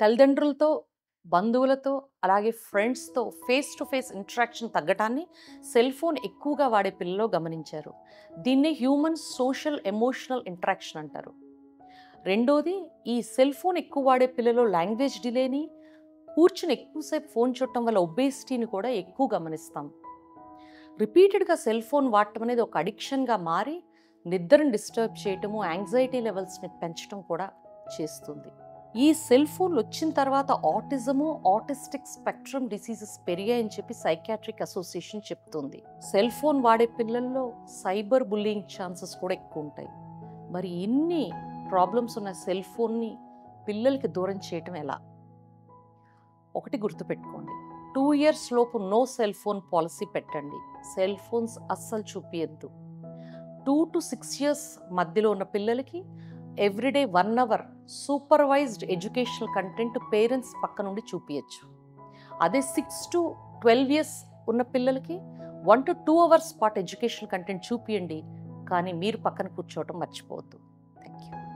తల్లిదండ్రులతో, బంధువులతో, అలాగే ఫ్రెండ్స్‌తో ఫేస్ టు ఫేస్ ఇంటరాక్షన్ తగ్గటాన్ని సెల్ ఫోన్ ఎక్కువగా వాడే పిల్లల్లో గమనించారు. దీన్నే హ్యూమన్ సోషల్ ఎమోషనల్ ఇంటరాక్షన్ అంటారు. రెండోది, ఈ సెల్ ఫోన్ ఎక్కువ వాడే పిల్లల్లో లాంగ్వేజ్ డిలేని, కూర్చుని ఎక్కువసేపు ఫోన్ చూడటం వల్ల ఒబేసిటీని కూడా ఎక్కువ గమనిస్తాం. రిపీటెడ్‌గా సెల్ ఫోన్ వాడటం అనేది ఒక అడిక్షన్‌గా మారి నిద్రను డిస్టర్బ్ చేయటము, యాంగ్జైటీ లెవెల్స్‌ని పెంచడం కూడా చేస్తుంది. ఈ సెల్ ఫోన్లు వచ్చిన తర్వాత ఆటిజము, ఆటిస్టిక్ స్పెక్ట్రమ్ డిసీజెస్ పెరిగాయని చెప్పి సైకియాట్రిక్ అసోసియేషన్ చెప్తుంది. సెల్ ఫోన్ వాడే పిల్లల్లో సైబర్ బుల్లింగ్ ఛాన్సెస్ కూడా ఎక్కువ ఉంటాయి. మరి ఇన్ని ప్రాబ్లమ్స్ ఉన్న సెల్ ఫోన్ని పిల్లలకి దూరం చేయటం ఎలా? ఒకటి గుర్తుపెట్టుకోండి, 2 years లోపు నో సెల్ ఫోన్ పాలసీ పెట్టండి. సెల్ ఫోన్స్ అస్సలు చూపియద్దు. 2 to 6 years మధ్యలో ఉన్న పిల్లలకి everyday 1 hour supervised educational content parents పక్క నుండి చూపించచ్చు. అదే 6 to 12 years ఉన్న పిల్లలకి 1 to 2 hours పాటు ఎడ్యుకేషనల్ కంటెంట్ చూపియండి, కానీ మీరు పక్కన కూర్చోవటం మర్చిపోవద్దు. Thank you.